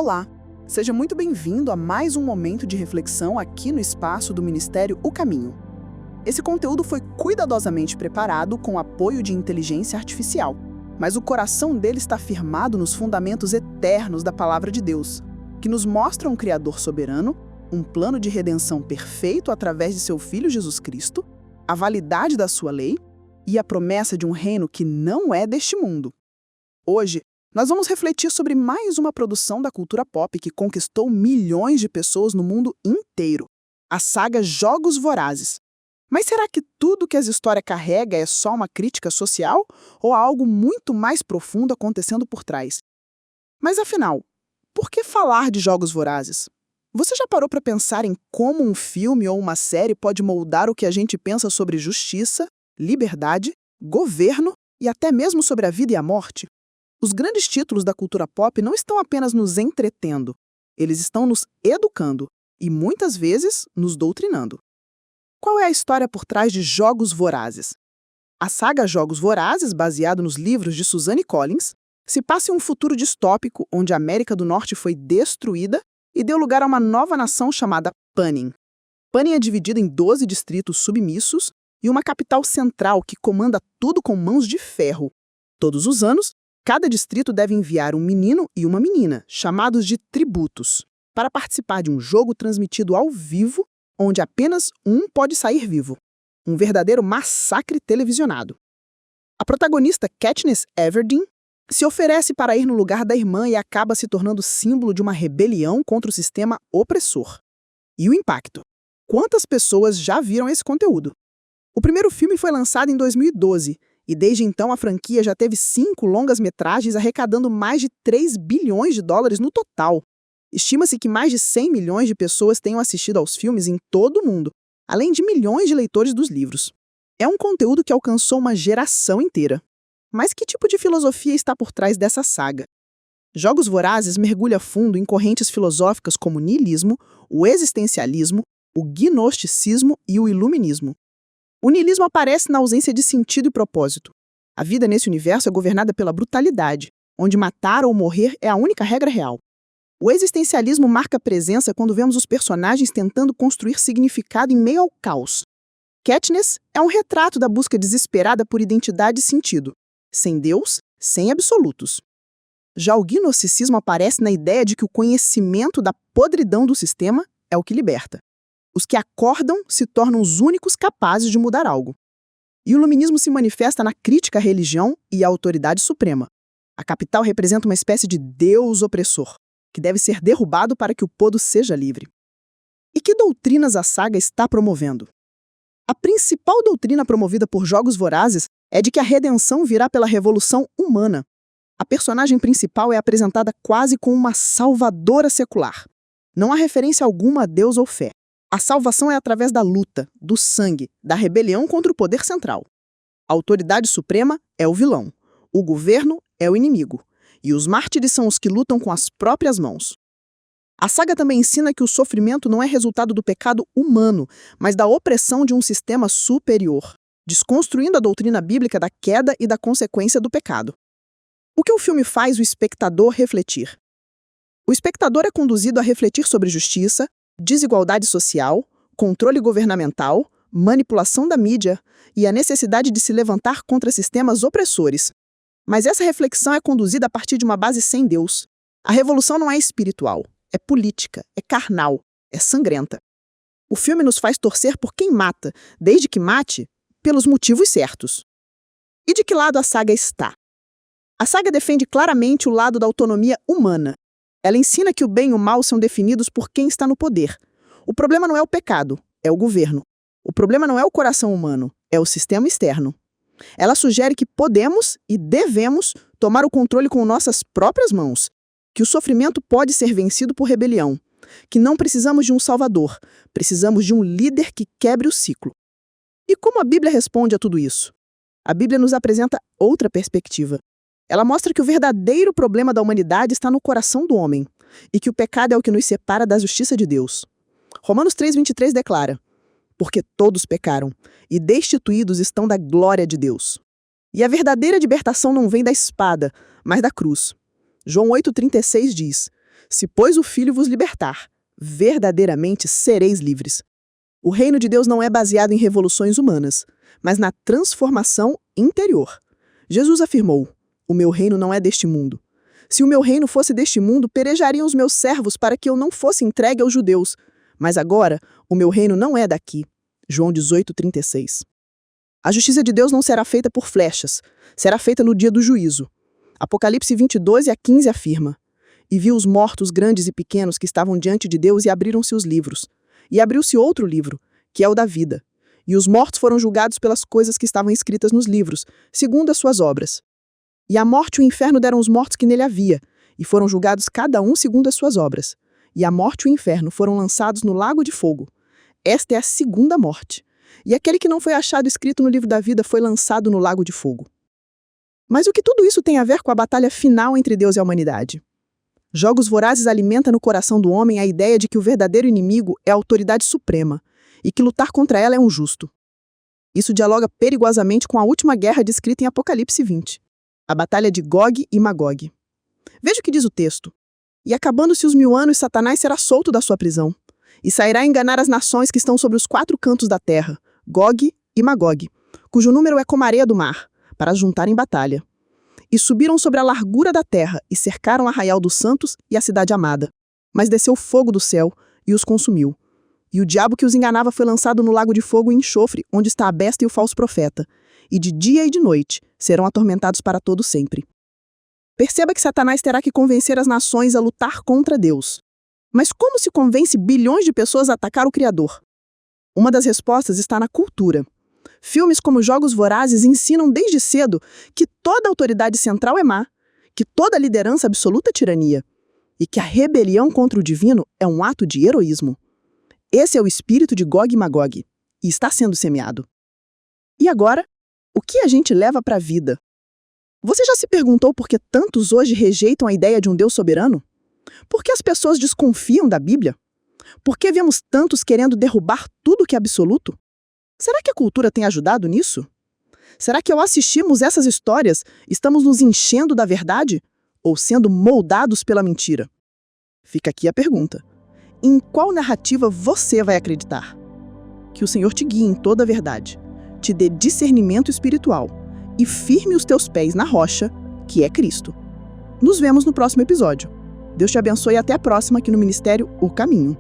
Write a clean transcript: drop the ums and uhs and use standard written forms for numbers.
Olá, seja muito bem-vindo a mais um momento de reflexão aqui no espaço do Ministério O Caminho. Esse conteúdo foi cuidadosamente preparado com o apoio de inteligência artificial, mas o coração dele está firmado nos fundamentos eternos da Palavra de Deus, que nos mostra um Criador soberano, um plano de redenção perfeito através de seu Filho Jesus Cristo, a validade da sua lei e a promessa de um reino que não é deste mundo. Hoje, nós vamos refletir sobre mais uma produção da cultura pop que conquistou milhões de pessoas no mundo inteiro, a saga Jogos Vorazes. Mas será que tudo que essa história carrega é só uma crítica social ou há algo muito mais profundo acontecendo por trás? Mas afinal, por que falar de Jogos Vorazes? Você já parou para pensar em como um filme ou uma série pode moldar o que a gente pensa sobre justiça, liberdade, governo e até mesmo sobre a vida e a morte? Os grandes títulos da cultura pop não estão apenas nos entretendo, eles estão nos educando e, muitas vezes, nos doutrinando. Qual é a história por trás de Jogos Vorazes? A saga Jogos Vorazes, baseado nos livros de Suzanne Collins, se passa em um futuro distópico onde a América do Norte foi destruída e deu lugar a uma nova nação chamada Panem. Panem é dividida em 12 distritos submissos e uma capital central que comanda tudo com mãos de ferro. Todos os anos, cada distrito deve enviar um menino e uma menina, chamados de tributos, para participar de um jogo transmitido ao vivo, onde apenas um pode sair vivo. Um verdadeiro massacre televisionado. A protagonista Katniss Everdeen se oferece para ir no lugar da irmã e acaba se tornando símbolo de uma rebelião contra o sistema opressor. E o impacto? Quantas pessoas já viram esse conteúdo? O primeiro filme foi lançado em 2012, e desde então a franquia já teve 5 longas-metragens arrecadando mais de 3 bilhões de dólares no total. Estima-se que mais de 100 milhões de pessoas tenham assistido aos filmes em todo o mundo, além de milhões de leitores dos livros. É um conteúdo que alcançou uma geração inteira. Mas que tipo de filosofia está por trás dessa saga? Jogos Vorazes mergulha fundo em correntes filosóficas como o niilismo, o existencialismo, o gnosticismo e o iluminismo. O niilismo aparece na ausência de sentido e propósito. A vida nesse universo é governada pela brutalidade, onde matar ou morrer é a única regra real. O existencialismo marca presença quando vemos os personagens tentando construir significado em meio ao caos. Katniss é um retrato da busca desesperada por identidade e sentido, sem Deus, sem absolutos. Já o gnosticismo aparece na ideia de que o conhecimento da podridão do sistema é o que liberta. Os que acordam se tornam os únicos capazes de mudar algo. E o iluminismo se manifesta na crítica à religião e à autoridade suprema. A capital representa uma espécie de Deus opressor, que deve ser derrubado para que o povo seja livre. E que doutrinas a saga está promovendo? A principal doutrina promovida por Jogos Vorazes é de que a redenção virá pela revolução humana. A personagem principal é apresentada quase como uma salvadora secular. Não há referência alguma a Deus ou fé. A salvação é através da luta, do sangue, da rebelião contra o poder central. A autoridade suprema é o vilão, o governo é o inimigo, e os mártires são os que lutam com as próprias mãos. A saga também ensina que o sofrimento não é resultado do pecado humano, mas da opressão de um sistema superior, desconstruindo a doutrina bíblica da queda e da consequência do pecado. O que o filme faz o espectador refletir? O espectador é conduzido a refletir sobre justiça, desigualdade social, controle governamental, manipulação da mídia e a necessidade de se levantar contra sistemas opressores. Mas essa reflexão é conduzida a partir de uma base sem Deus. A revolução não é espiritual, é política, é carnal, é sangrenta. O filme nos faz torcer por quem mata, desde que mate, pelos motivos certos. E de que lado a saga está? A saga defende claramente o lado da autonomia humana. Ela ensina que o bem e o mal são definidos por quem está no poder. O problema não é o pecado, é o governo. O problema não é o coração humano, é o sistema externo. Ela sugere que podemos e devemos tomar o controle com nossas próprias mãos, que o sofrimento pode ser vencido por rebelião, que não precisamos de um salvador, precisamos de um líder que quebre o ciclo. E como a Bíblia responde a tudo isso? A Bíblia nos apresenta outra perspectiva. Ela mostra que o verdadeiro problema da humanidade está no coração do homem e que o pecado é o que nos separa da justiça de Deus. Romanos 3:23 declara: porque todos pecaram e destituídos estão da glória de Deus. E a verdadeira libertação não vem da espada, mas da cruz. João 8,36 diz: Se, pois, o Filho vos libertar, verdadeiramente sereis livres. O reino de Deus não é baseado em revoluções humanas, mas na transformação interior. Jesus afirmou: o meu reino não é deste mundo. Se o meu reino fosse deste mundo, perejariam os meus servos para que eu não fosse entregue aos judeus. Mas agora, o meu reino não é daqui. João 18:36. A justiça de Deus não será feita por flechas, será feita no dia do juízo. Apocalipse 20:12-15 afirma: e viu os mortos grandes e pequenos que estavam diante de Deus e abriram-se os livros. E abriu-se outro livro, que é o da vida. E os mortos foram julgados pelas coisas que estavam escritas nos livros, segundo as suas obras. E a morte e o inferno deram os mortos que nele havia, e foram julgados cada um segundo as suas obras. E a morte e o inferno foram lançados no lago de fogo. Esta é a segunda morte. E aquele que não foi achado escrito no livro da vida foi lançado no lago de fogo. Mas o que tudo isso tem a ver com a batalha final entre Deus e a humanidade? Jogos Vorazes alimenta no coração do homem a ideia de que o verdadeiro inimigo é a autoridade suprema e que lutar contra ela é um justo. Isso dialoga perigosamente com a última guerra descrita em Apocalipse 20, a batalha de Gog e Magog. Veja o que diz o texto. E acabando-se os 1000 anos, Satanás será solto da sua prisão, e sairá a enganar as nações que estão sobre os 4 cantos da terra, Gog e Magog, cujo número é como a areia do mar, para as juntar em batalha. E subiram sobre a largura da terra, e cercaram Arraial dos Santos e a cidade amada. Mas desceu fogo do céu, e os consumiu. E o diabo que os enganava foi lançado no lago de fogo e enxofre, onde está a besta e o falso profeta. E de dia e de noite serão atormentados para todo sempre. Perceba que Satanás terá que convencer as nações a lutar contra Deus. Mas como se convence bilhões de pessoas a atacar o Criador? Uma das respostas está na cultura. Filmes como Jogos Vorazes ensinam desde cedo que toda autoridade central é má, que toda liderança absoluta é tirania, e que a rebelião contra o divino é um ato de heroísmo. Esse é o espírito de Gog e Magog, e está sendo semeado. E agora, o que a gente leva para a vida? Você já se perguntou por que tantos hoje rejeitam a ideia de um Deus soberano? Por que as pessoas desconfiam da Bíblia? Por que vemos tantos querendo derrubar tudo que é absoluto? Será que a cultura tem ajudado nisso? Será que ao assistirmos essas histórias, estamos nos enchendo da verdade ou sendo moldados pela mentira? Fica aqui a pergunta. Em qual narrativa você vai acreditar? Que o Senhor te guie em toda a verdade, te dê discernimento espiritual e firme os teus pés na rocha, que é Cristo. Nos vemos no próximo episódio. Deus te abençoe e até a próxima aqui no Ministério O Caminho.